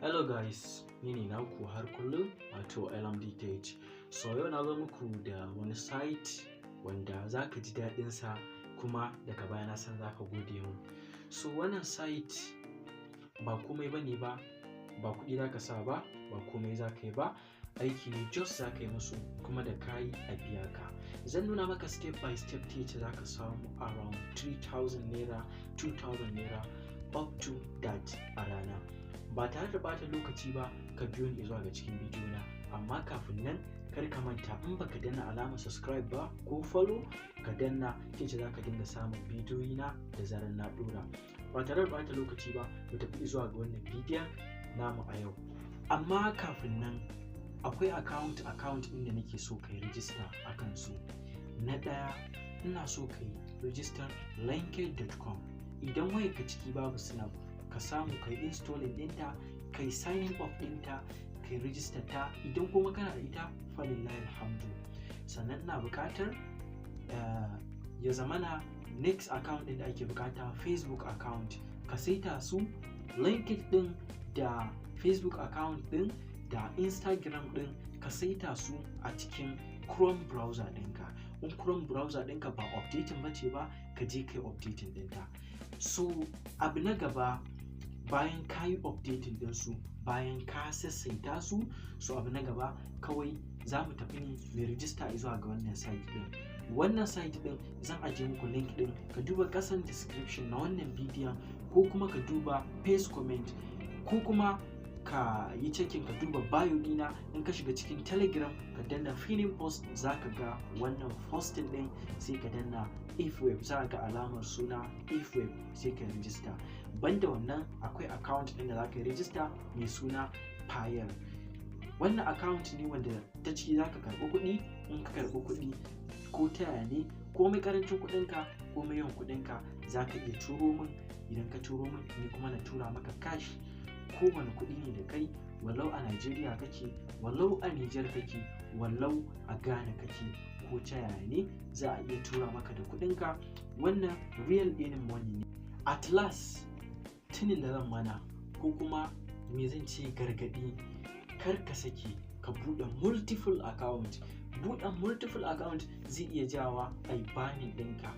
Hello guys, ni ne naku har kullum wato LMDTH. So yau na zo muku da wani site wanda za ka ji daɗinsa kuma daga baya na san za ka gode mu. So wannan site ba komai bane ba kuɗi za ka sa ba komai za ka yi ba, aiki ne just za ka yi musu kuma da kayi a biya ka. Zan nuna maka step by step ta yace za ka samu around 3,000 naira, 2,000 naira up to that a rana. Ba tare da bata lokaci ba ka biyo ni zuwa ga cikin bidiyo na, amma kafin nan kar ka manta in baka danna alamar subscribe ba ko follow ka danna, kace za ka dinga samun bidiyoyi na da zaran na dora. Ba tare da bata lokaci ba mu tafi zuwa ga wannan bidiyon namu a yau. Amma kafin nan akwai account ɗin da nake so kai register akan su. Na ɗaya ina so kai register linked.com. Idan wayarka ciki babu snap, ka samu kai installing ɗinta, kai signing up ɗinta, kai register ta. Idan kuma kana da ita falillahi alhamdu. Sannan ina buƙatar ya zamana next account ɗin da ake buƙata Facebook account. Ka saita su LinkedIn ɗin da Facebook account ɗin da Instagram ɗin ka saita su a cikin Chrome browser ɗinka. In Chrome browser ɗinka ba updating bace ba, ka je kai updating ɗinta. So abu na gaba bayan ka yi updating ɗinsu, bayan ka sassaita su, so abu na gaba kawai za mu tafi ne mai register zuwa ga wannan site ɗin. Wannan site ɗin zan ajiye muku link ɗin, ka duba ƙasan description na wannan bidiyon ko kuma ka duba paste comment ko kuma ka yi checking ka duba bio ɗina. In ka shiga cikin Telegram ka danna filin post za ka ga wannan posting ɗin, sai ka danna if web, za ka ga alamar suna if web sai ka register. Banda wannan akwai account ɗin da za ka yi register mai suna Kayi. Wannan account ne wanda ta ciki za ka karɓi kuɗi. In ka karɓi kuɗi ko ta yaya ne, komai karancin kuɗinka komai yawan kuɗinka za ka iya turo min. Idan ka turo min ni kuma na tura maka cash. Kowane kuɗi ne da kai, wallau a Najeriya kake, wallau a Nijar kake, wallau a Ghana kake, ko ta yaya ne za a iya tura maka da kuɗinka. Wannan real earning money ne. At last tunin da zan mana ko kuma me zan ce gargaɗi, kar ka sake ka buɗe multiple account. Buɗe multiple account zai iya jawa ai banning ɗinka,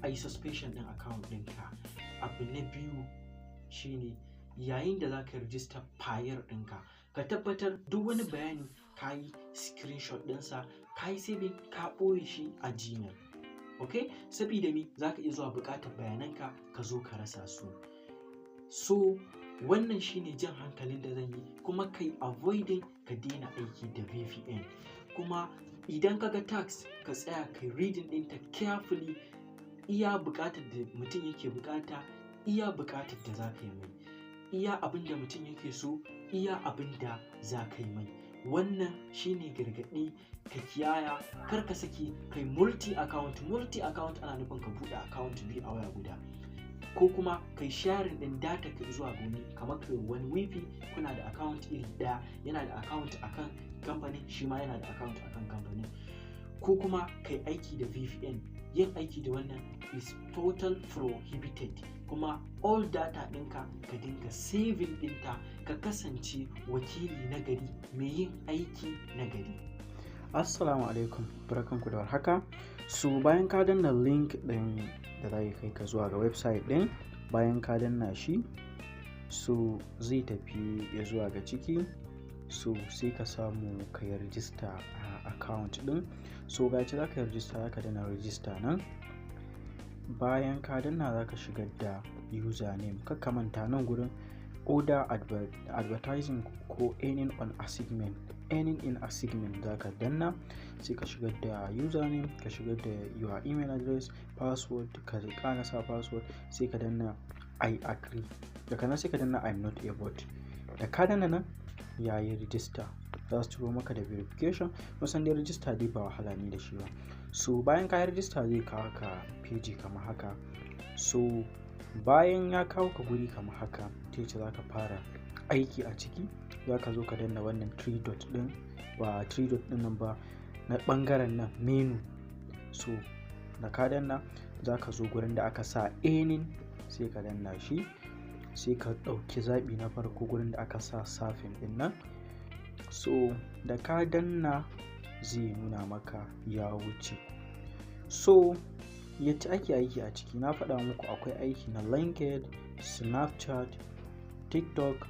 ai suspension ɗin account ɗinka. Abu na biyu shine yayin da za ka register Kayi ɗinka, ka tabbatar duk wani bayani ka yi screenshot ɗinsa, ka yi saving, ka ɓoye shi a Gmail. Ok? Sabida me za ka iya zuwa buƙatar bayananka ka zo ka rasa su. So wannan shine jan hankalin da zan yi, kuma kai avoiding ka daina aiki da VPN. Kuma idan ka ga tax ka tsaya kai reading ɗinta carefully, iya buƙatar da mutum yake buƙata, iya buƙatar da za ka yi mai, iya abin da mutum yake so, iya abin da za ka yi mai. Wannan shine gargaɗi, ka kiyaya, kar ka saki kai multi account ana nufin ka buɗe account biyu a waya guda, ko kuma kai sharing ɗin data ka zuwa ga wani, kamar kai wani wifi kuna da account iri ɗaya, yana da account akan kamfanin, shi ma yana da account akan kamfanin, ko kuma kai aiki da VPN. Yin aiki da wannan is total prohibited. Kuma all data ɗinka ka dinga saving ɗinta, ka kasance wakili na gari, mai yin aiki na gari. Assalamu alaikum, barkanku da warhaka. So bayan ka danna link ɗin da zai kai ka zuwa ga website ɗin, bayan ka danna shi, so zai tafi ya zuwa ga ciki, so sai ka samu ka yi register a account ɗin. So gaci za ka yi register, za ka danna register nan. Bayan ka danna za ka shigar da username, kakka manta nan gurin order advertising ko earning in assignment za ka danna, sai ka shigar da username, ka shigar da your email address, password, ka ƙara sa password, sai ka danna I agree. Daga nan sai ka danna I'm not a bot. Da ka danna nan yayi register, za su turo maka da verification. Musan dai register dai ba wahala ne da shi ba. So bayan ka yi register zai kawo ka page kamar haka. So bayan ya kawo ka guri kamar haka, ta yace za ka fara aiki a ciki. Za ka zo ka danna wannan 3 dot ɗin, ba 3 dot ɗin nan ba, na ɓangaren nan menu. So da ka danna za ka zo gurin da aka sa earning, sai ka danna shi. sai ka ɗauki zaɓi na farko gurin da aka sa safin ɗin nan. So da ka danna zai nuna maka ya wuce. So yadda ake aiki a ciki na faɗa muku akwai aiki na LinkedIn, Snapchat, TikTok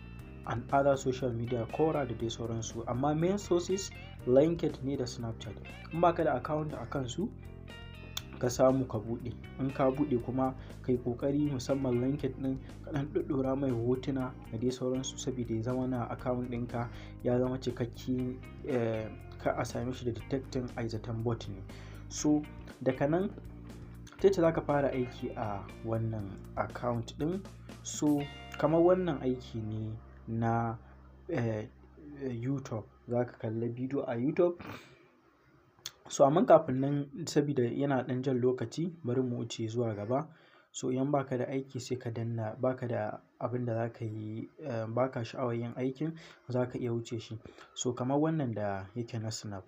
and other social media, Quora da dai sauransu, amma main sources LinkedIn ne da Snapchat. In baka da account a kansu ka samu ka buɗe, in ka buɗe kuma kai kokari musamman LinkedIn ɗin ka ɗan ɗuɗɗura mai hotuna da dai sauransu saboda ya zama na account ɗinka ya zama cikakke, ka a same shi da detecting aizatan bot ne. So daga nan ta za ka fara aiki a wannan account ɗin. So kamar wannan aiki ne na YouTube, za ka kalli bidiyo a YouTube. So amma kafin nan saboda yana ɗan jan lokaci bari mu wuce zuwa gaba. So idan baka da aiki sai ka danna, baka da abin da za ka yi, baka sha'awar yin aikin, za ka iya wuce shi. So kamar wannan da yake na Snap,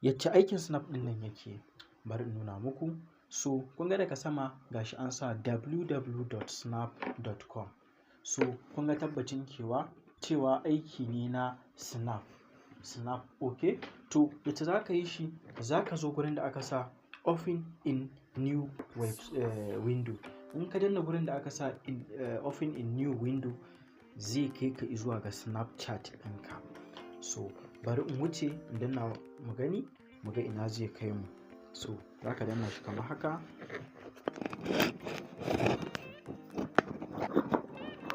yacce aikin Snap ɗin nan yake bari in nuna muku. So kun ga daga sama gashi an sa www.snap.com. So kun ga tabbacin cewa aiki ne na Snap. Okay, to yacce za ka yi shi, za ka zo gurin da aka sa open in new window. In ka danna gurin da aka sa open in new window zai kai ka zuwa ga Snapchat ɗinka. So bari in wuce in danna mu gani, mu ga ina zai kai mu. So za ka danna shi kamar haka.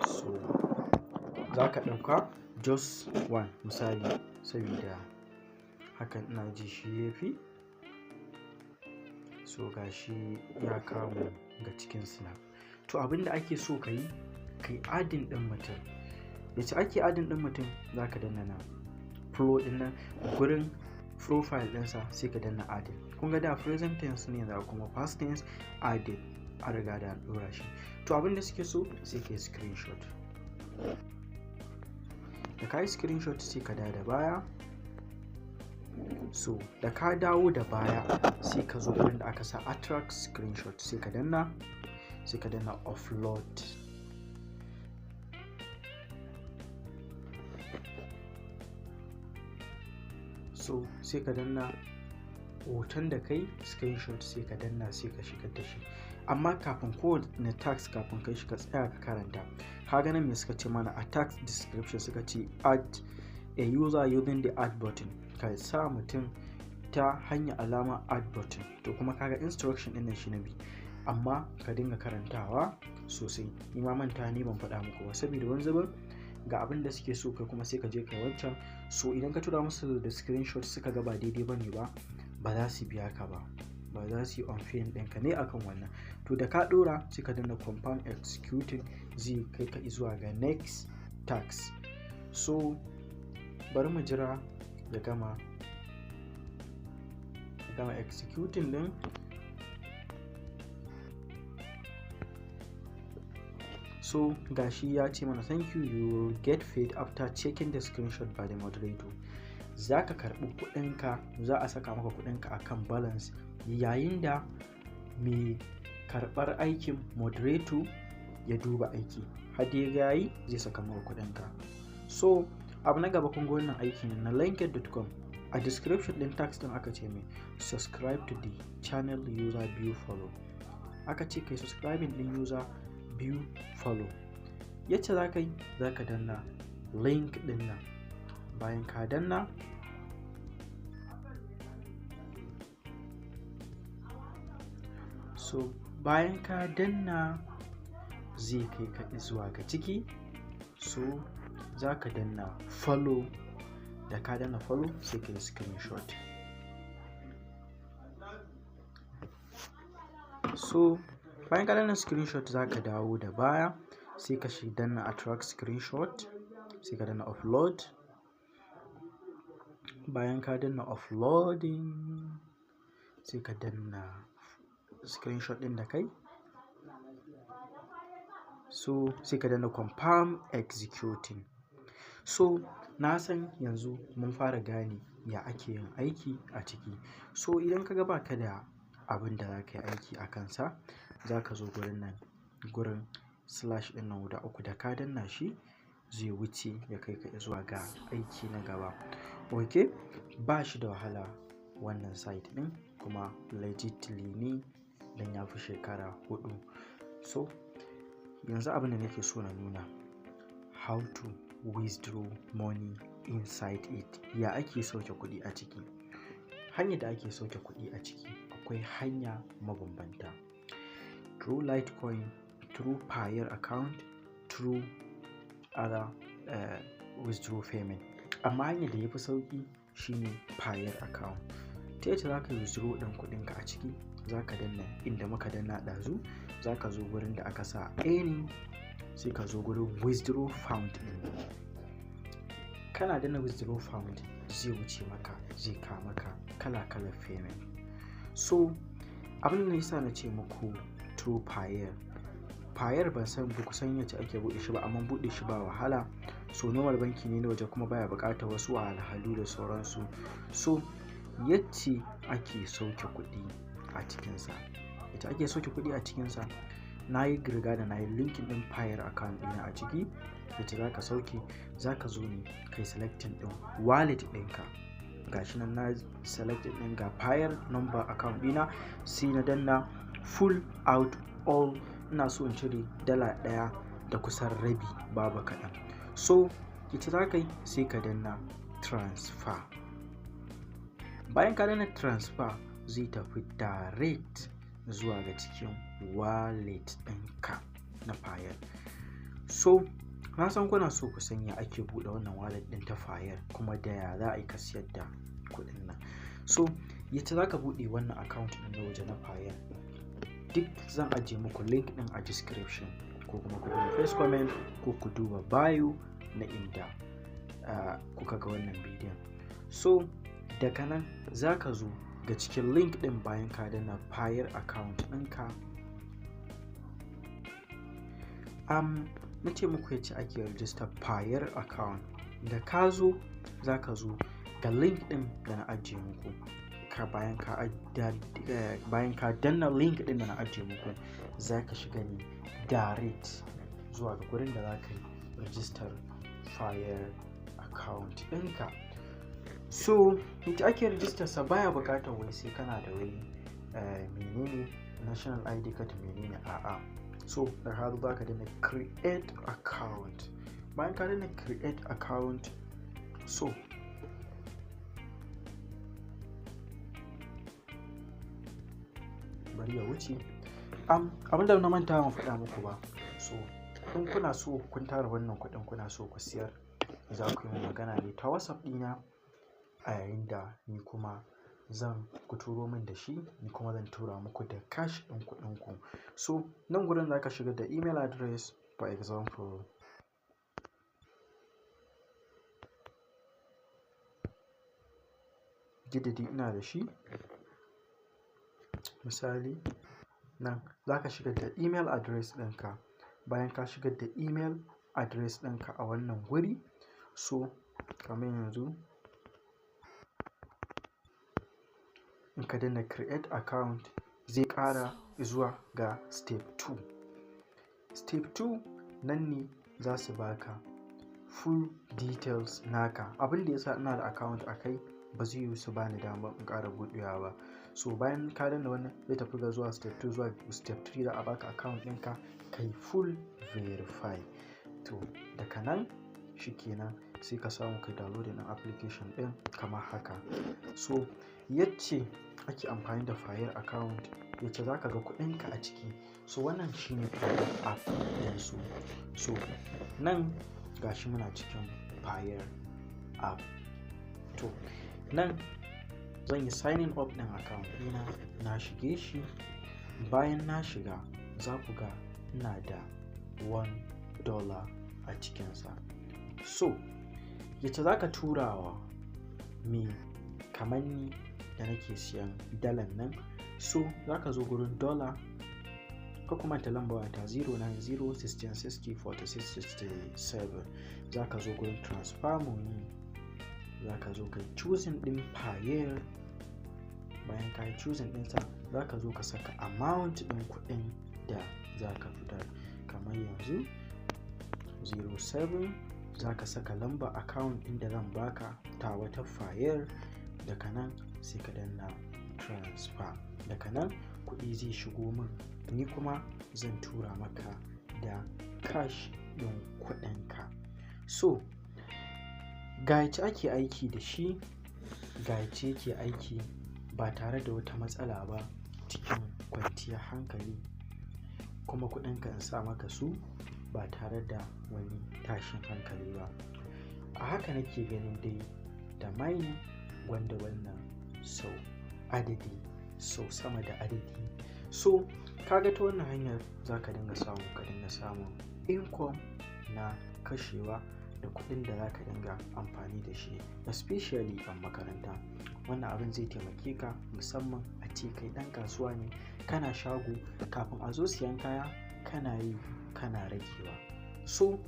So za ka ɗauka just one misali saboda hakan ina ji shi ya fi. So gashi ya kawo ga cikin Snap. To abinda ake so ka yi, kai adin ɗin mutum. Yace ake adin ɗin mutum, za ka danna nan pro ɗin nan gurin profile ɗinsa sai ka danna adin. Kun ga da present tense ne da kuma past tense, adin an riga da an ɗora shi. To abinda suke so sai ka yi screenshot. Da ka yi screenshot sai ka dawo da baya. So da ka dawo da baya sai ka zo gurin da aka sa attract screenshot, sai ka danna offload. So sai ka danna hoton da kai screenshot, sai ka danna sai ka shigar da shi. Amma kafin kowane tax kafin kai shi ka tsaya ka karanta. Ka ga nan me suka ce mana a tax description, suka ce add a user using the add button. Ka sa mutum ta hanyar alama add button. To kuma kaga instruction ɗin nan shi na bi, amma ka dinga karantawa sosai. Ni ma manta ne ban faɗa muku ba saboda wani zubin ga abin da suke so kai kuma sai ka je kai wancan. So idan ka tura musu da screenshot suka ga ba daidai bane ba za su biya ka ba za su yi unfair ɗinka ne akan wannan. To da ka ɗora sai ka danna confirm executing, zai kai ka zuwa ga next tax. So bari mu jira ya gama executing din. So gashi ya ce mana thank you, you will get paid after checking the screenshot by the moderator. Za ka karɓi kuɗinka, za a saka maka kuɗinka akan balance yayin da mai karɓar aikin moderator ya duba aiki. Har ya gayi zai saka maka kuɗinka. So abu na gaba kun ga wannan aikin na linkedin.com. A description ɗin tax ɗin aka ce mai subscribe to the channel user view follow. Aka ce kai subscribing ɗin user view follow. Yacce za ka yi, za ka danna link ɗin nan. Bayan ka danna zai kai ka zuwa ga ciki. So za ka danna follow. Da ka danna follow sai ka yi screenshot. So bayan ka danna screenshot za ka dawo da baya sai ka danna attract screenshot, sai ka danna offload. Bayan ka danna offloading sai ka danna screenshot ɗin da kai. So sai ka danna confirm executing. So na san yanzu mun fara gane ya ake yin aiki a ciki. So idan ka ga baka da abin da za ka yi aiki a kansa, za ka zo gurin nan gurin slash ɗin nan guda uku, da ka danna shi zai wuce ya kai ka zuwa ga aiki na gaba. Ok, ba shi da wahala wannan site ɗin, kuma legitly ne dan ya fi shekara 4. So yanzu abin da nake so na nuna, how to withdraw money inside it. Ya ake sauke kuɗi a ciki? Hanyar da ake sauke kuɗi a ciki akwai hanya mabambanta: through Litecoin, through Payer account, through other withdraw payment. Amma hanyar da ya fi sauƙi shine Payer account. Ta yadda za ka withdraw ɗin kuɗinka a ciki, za ka danna inda muka danna ɗazu, za ka zo gurin da aka sa earning, sai ka zo gurin withdraw found ɗin. Kana danna withdraw found zai wuce maka, zai kawo maka kala-kalar payment. So abin da yasa na ce muku through Payer. Payer ban san ba ku san yadda ake buɗe shi ba, amma buɗe shi ba wahala. So normal banki ne na waje kuma baya buƙatar wasu wahalhalu da sauransu. So yacce ake sauke kuɗi a cikinsa, ita ake sauke kuɗi a cikinsa, na yi riga da na yi linkin ɗin Payer account ɗina a ciki. Yacce za ka sauke, za ka zo ne kai selecting ɗin wallet ɗinka. Gashi nan na selected ɗin ga Payer number account ɗina, sai na danna full out all. Ina so in cire $1 da kusan rabi, babu kaɗan. So ita za ka yi, sai ka danna transfer. Bayan ka danna transfer, zai tafi direct zuwa ga cikin wallet ɗinka na Payer. So na san kuna so ku sanya ake buɗe wannan wallet ɗin ta Payer, kuma da ya za a yi ka siyar da kuɗin nan. So yadda za ka buɗe wannan account ɗin na waje na Payer, duk zan ajiye muku link ɗin a description, ko kuma ku duba first comment, ko ku duba bio na inda kuka ga wannan bidiyon. So daga nan za ka zo ga cikin link ɗin bayan ka danna Payer account ɗinka. Na ce muku yace ake register Payer account. Da ka zo za ka zo ga link ɗin da na ajiye muku. Bayan ka danna link ɗin da na ajiye muku, za ka shiga ne direct zuwa ga gurin da za ka yi register Payer account ɗinka. So ita ake register sa, baya buƙatar wai sai kana da wai menene national ID card, menene, a'a. So da har za ka danna create account. Bayan ka danna create account, so bari ya wuce. Abinda na manta ban faɗa muku ba, so in kuna so kun tara wannan kuɗin, kuna so ku siyar, za ku yi magana ne ta WhatsApp ɗina, a yayin da ni kuma ku turo min da shi, ni kuma zan tura muku da cash ɗin kuɗin ku. So nan gurin za ka shiga da email address, for example gidadi ina da shi, misali nan za ka shigar da email address ɗinka. Bayan ka shigar da email address ɗinka a wannan guri, so kamar yanzu in ka danna create account, zai ƙara zuwa ga step 2. Step 2 nan ne za su baka full details naka. Abin da yasa ina da account a kai, ba zai yi su bani damar in ƙara buɗewa ba. So bayan ka danna wannan, zai tafi ga zuwa step 2, zuwa step 3 za a baka account ɗinka kai full verify. To daga nan shikenan sai ka samu kai download ɗin application ɗin kamar haka. So yacce ake amfani da Payer account, yacce za ka ga kuɗinka a ciki. So wannan shine Payer app ɗinsu. So nan gashi muna cikin Payer app. To nan zan yi signing up ɗin account ɗina, na shige shi. Bayan na shiga, za ku ga ina da $1 a cikinsa. So yace za ka turawa me kamar ni da nake siyan dalan nan. So za ka zo gurin dollar, ka kuma ta lamba ta 09016604667. Za ka zo gurin transfer money, za ka zo kai choosing ɗin Payer. Bayan ka yi choosing ɗinsa, za ka zo ka saka amount ɗin kuɗin da za ka fitar, kamar kamar yanzu 07 za ka saka lamba account inda zan baka ta wata fayil. Daga nan sai ka danna transfer. Daga nan kuɗi zai shigo min, ni kuma zan tura maka da cash ɗin kuɗinka. So ga yacce ake aiki da shi, ga yacce yake aiki ba tare da wata matsala ba, cikin kwanciyar hankali, kuma kuɗinka in sa maka su ba tare da wani tashin hankali ba. A haka nake ganin dai da mining wanda wannan sau adadi, sau sama da adadi. So kaga ta wannan hanyar za ka dinga samun income na kashewa da kuɗin da za ka dinga amfani da shi, especially a makaranta. Wannan abin zai taimake ka, musamman a ce kai ɗan kasuwa ne, kana shago, kafin a zo siyan kaya kana yi kana ragewa. So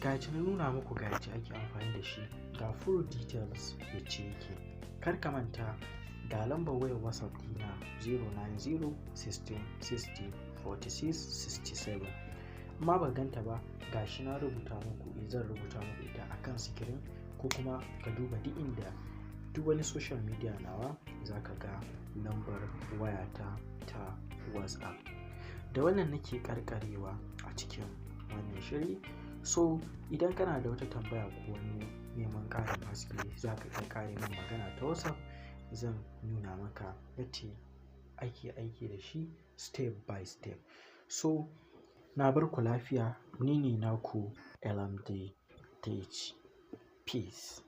ga yacce na nuna muku, ga yacce ake amfani da shi, ga full details yacce yake. Kar ka manta ga lambar wayar WhatsApp dina 090 16 60 46 67. Amma ba ganta ba, ga shi na rubuta muku, zan rubuta muku ita akan screen, ko kuma ka duba duk wani social media nawa za ka ga lambar wayata ta WhatsApp. Da wannan nake karkarewa a cikin wannan shiri. So idan kana da wata tambaya ko wani neman ƙarin haske, za ka iya ƙare min magana ta WhatsApp, zan nuna maka yacce ake aiki da shi step by step. So na bar ku lafiya, ni ne naku LMD Tech. Peace.